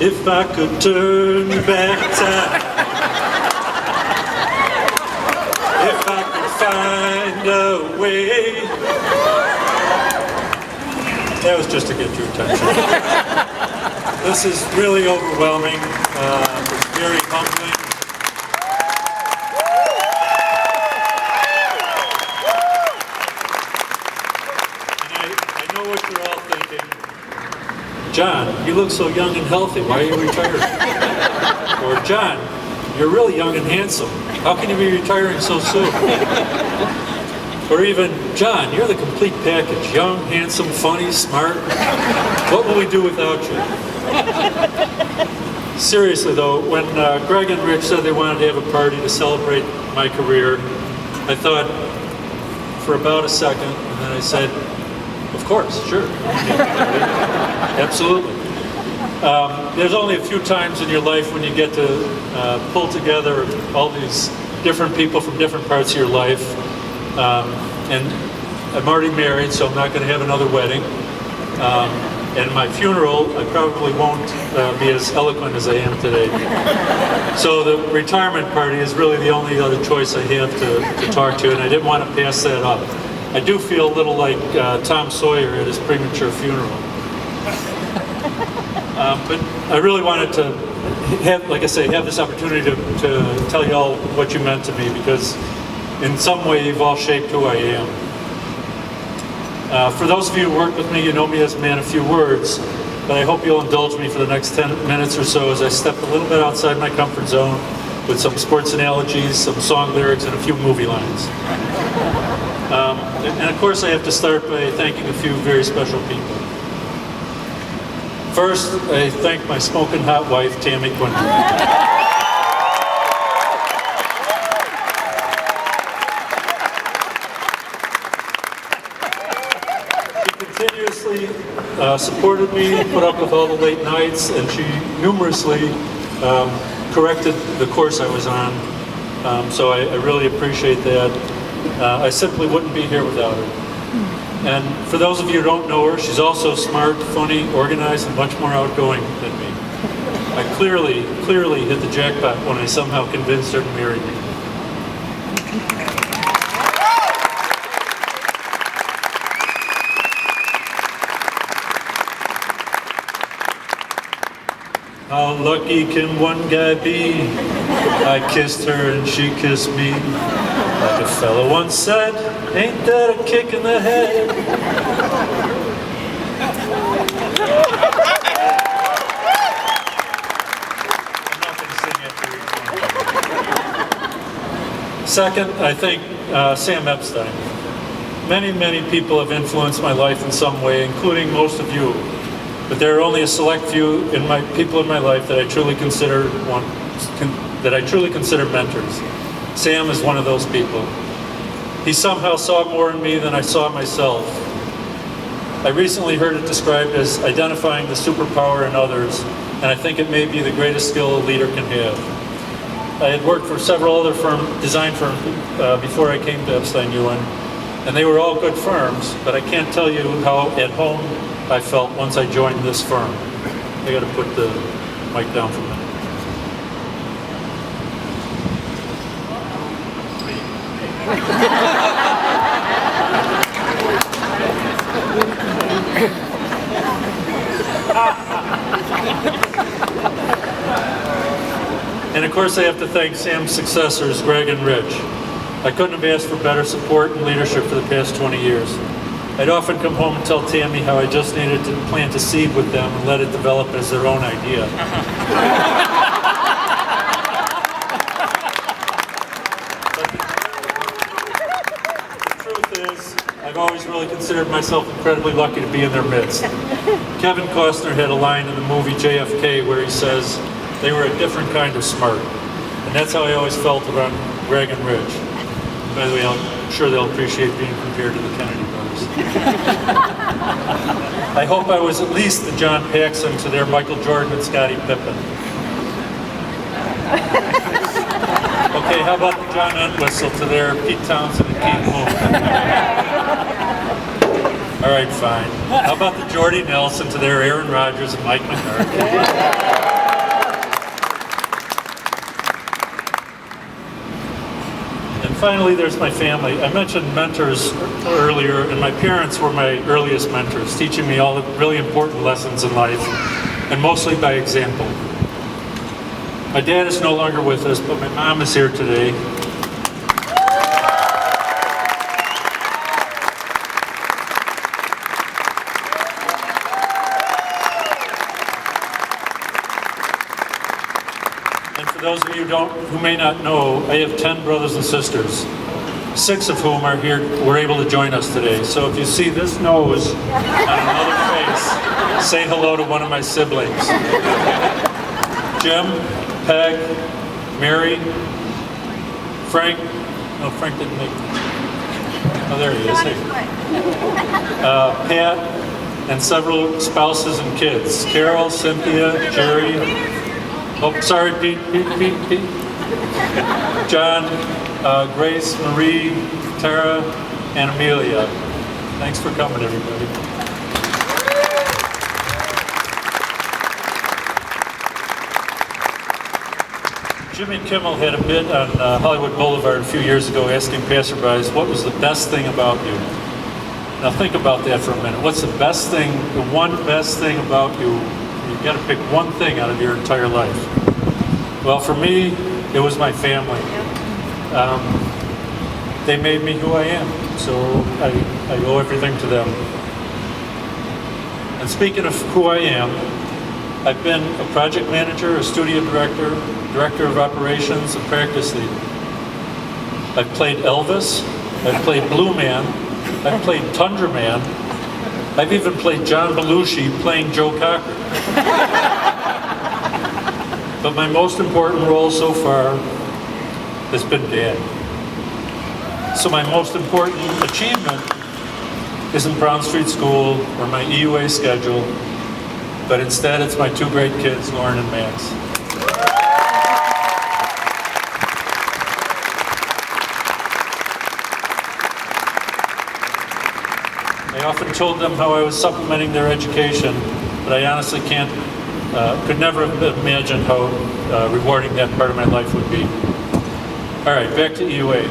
If I could turn back time, if I could find a way. That was just to get your attention. This is really overwhelming. It's very humbling. And I know what you're all thinking. John, you look so young and healthy. Why are you retiring? Or John, you're really young and handsome. How can you be retiring so soon? Or even, John, you're the complete package. Young, handsome, funny, smart. What will we do without you? Seriously though, when Greg and Rich said they wanted to have a party to celebrate my career, I thought for about a second, and then I said, of course, sure. Absolutely. There's only a few times in your life when you get to pull together all these different people from different parts of your life. And I'm already married, so I'm not going to have another wedding. And my funeral, I probably won't be as eloquent as I am today. So the retirement party is really the only other choice I have to talk to, and I didn't want to pass that up. I do feel a little like Tom Sawyer at his premature funeral. But I really wanted to have, like I say, have this opportunity to tell you all what you meant to me, because in some way you've all shaped who I am. For those of you who work with me, you know me as a man of few words, but I hope you'll indulge me for the next 10 minutes or so as I step a little bit outside my comfort zone with some sports analogies, some song lyrics, and a few movie lines. And of course I have to start by thanking a few very special people. First, I thank my smoking hot wife, Tammy Quinlan. Supported me, put up with all the late nights, and she numerously corrected the course I was on. So I really appreciate that. I simply wouldn't be here without her. And for those of you who don't know her, she's also smart, funny, organized, and much more outgoing than me. I clearly hit the jackpot when I somehow convinced her to marry me. How lucky can one guy be? I kissed her and she kissed me. Like a fellow once said, ain't that a kick in the head? I'm not going to sing after each one. Second, I think Sam Epstein. Many people have influenced my life in some way, including most of you. But there are only a select few people in my life that I truly consider mentors. Sam is one of those people. He somehow saw more in me than I saw myself. I recently heard it described as identifying the superpower in others, and I think it may be the greatest skill a leader can have. I had worked for several other design firms before I came to Epstein Ewan, and they were all good firms, but I can't tell you how at home I felt once I joined this firm. I got to put the mic down for a minute. And of course I have to thank Sam's successors, Greg and Rich. I couldn't have asked for better support and leadership for the past 20 years. I'd often come home and tell Tammy how I just needed to plant a seed with them and let it develop as their own idea. But the truth is, I've always really considered myself incredibly lucky to be in their midst. Kevin Costner had a line in the movie JFK where he says, they were a different kind of smart. And that's how I always felt around Greg and Rich. By the way, I'm sure they'll appreciate being compared to the Kennedy brothers. I hope I was at least the John Paxson to their Michael Jordan and Scottie Pippen. Okay, how about the John Entwistle to their Pete Townsend and Keith Moon? All right, fine. How about the Jordy Nelson to their Aaron Rodgers and Mike McCarthy? And finally, there's my family. I mentioned mentors earlier, and my parents were my earliest mentors, teaching me all the really important lessons in life, and mostly by example. My dad is no longer with us, but my mom is here today. For those of you who may not know, I have 10 brothers and sisters, 6 of whom are here, were able to join us today. So if you see this nose on another face, say hello to one of my siblings. Jim, Peg, Mary, Frank. No, Frank didn't make it. Oh, there he is. Hey. Pat, and several spouses and kids. Carol, Cynthia, Jerry. Oh, sorry, Pete. John, Grace, Marie, Tara, and Amelia. Thanks for coming, everybody. Jimmy Kimmel had a bit on Hollywood Boulevard a few years ago asking passerbys, what was the best thing about you? Now think about that for a minute. What's the best thing, the one best thing about you? You've got to pick one thing out of your entire life. Well, for me, it was my family. They made me who I am, so I owe everything to them. And speaking of who I am, I've been a project manager, a studio director, director of operations, and practice lead. I've played Elvis, I've played Blue Man, I've played Tundra Man, I've even played John Belushi playing Joe Cocker. But my most important role so far has been Dad. So my most important achievement isn't Brown Street School or my EUA schedule, but instead it's my 2 great kids, Lauren and Max. I often told them how I was supplementing their education, but I honestly could never have imagined how rewarding that part of my life would be. All right, back to EUA.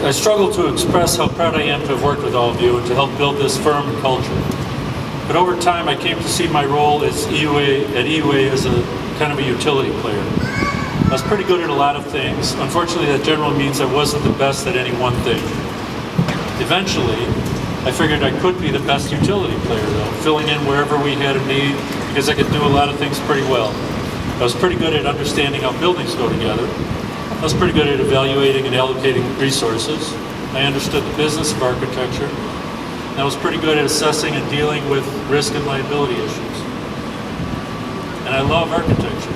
I struggle to express how proud I am to have worked with all of you and to help build this firm and culture. But over time, I came to see my role as EUA as a kind of a utility player. I was pretty good at a lot of things. Unfortunately, that generally means I wasn't the best at any one thing. Eventually, I figured I could be the best utility player, though, filling in wherever we had a need, because I could do a lot of things pretty well. I was pretty good at understanding how buildings go together. I was pretty good at evaluating and allocating resources. I understood the business of architecture. And I was pretty good at assessing and dealing with risk and liability issues. And I love architecture.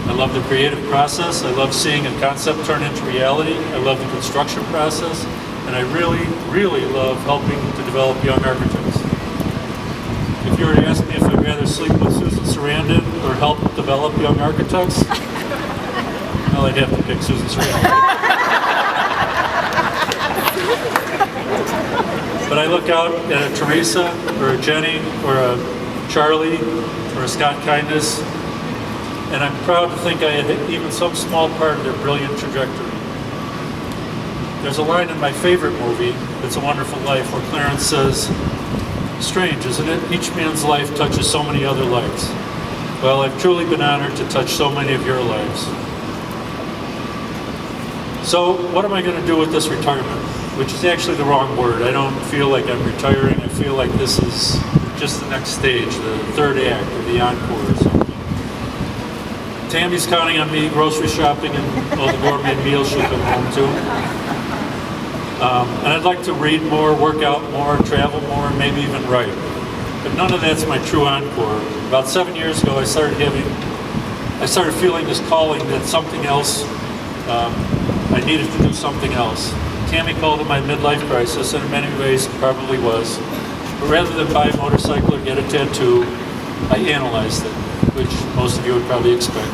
I love the creative process. I love seeing a concept turn into reality. I love the construction process. And I really, really love helping to develop young architects. If you were to ask me if I'd rather sleep with Susan Sarandon or help develop young architects, well, I'd have to pick Susan Sarandon. But I look out at a Teresa or a Jenny or a Charlie or a Scott Kindness, and I'm proud to think I had even some small part of their brilliant trajectory. There's a line in my favorite movie, It's a Wonderful Life, where Clarence says, "Strange, isn't it? Each man's life touches so many other lives." Well, I've truly been honored to touch so many of your lives. So, what am I going to do with this retirement? Which is actually the wrong word. I don't feel like I'm retiring. I feel like this is just the next stage, the third act or the encore or something. Tammy's counting on me grocery shopping and all the gourmet meals she'll come home to. And I'd like to read more, work out more, travel more, maybe even write. But none of that's my true encore. About 7 years ago, I started feeling this calling that something else, I needed to do something else. Tammy called it my midlife crisis, and in many ways it probably was. But rather than buy a motorcycle or get a tattoo, I analyzed it, which most of you would probably expect.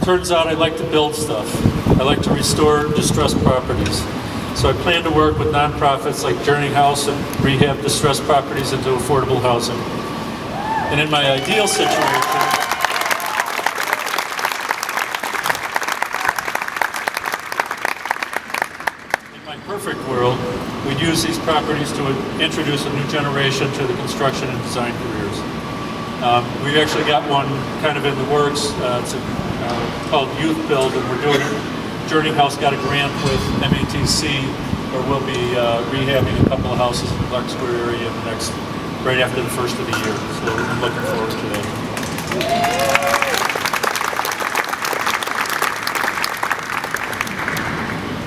turns out I like to build stuff. I like to restore distressed properties. So I plan to work with nonprofits like Journey House and rehab distressed properties into affordable housing. And in my ideal situation, in my perfect world, we'd use these properties to introduce a new generation to the construction and design careers. We've actually got one kind of in the works. It's called Youth Build, and we're doing it. Journey House got a grant with MATC, where we'll be rehabbing a couple of houses in the Larkspur area in the next, right after the first of the year. So I'm looking forward to that.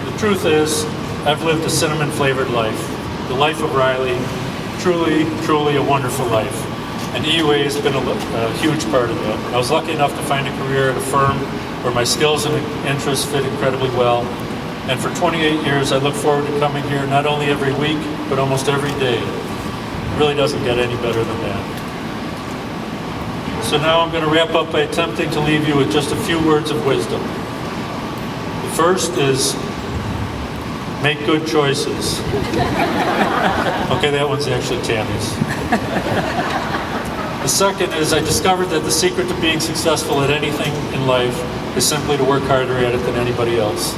The truth is, I've lived a cinnamon-flavored life. The life of Riley, truly, truly a wonderful life. And EUA has been a huge part of that. I was lucky enough to find a career at a firm where my skills and interests fit incredibly well. And for 28 years, I look forward to coming here not only every week, but almost every day. It really doesn't get any better than that. So now I'm going to wrap up by attempting to leave you with just a few words of wisdom. The first is, make good choices. Okay, that one's actually Tammy's. The second is, I discovered that the secret to being successful at anything in life is simply to work harder at it than anybody else.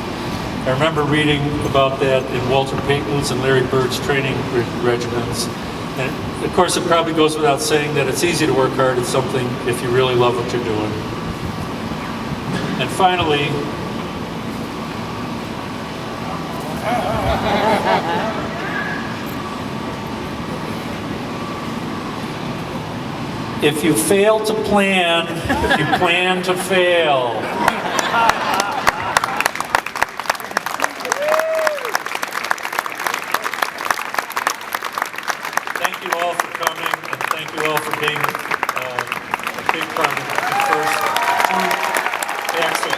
I remember reading about that in Walter Payton's and Larry Bird's training regimens. And of course, it probably goes without saying that it's easy to work hard at something if you really love what you're doing. And finally, if you fail to plan, you plan to fail. Thank you all for coming, and thank you all for being a big part of the first two acts of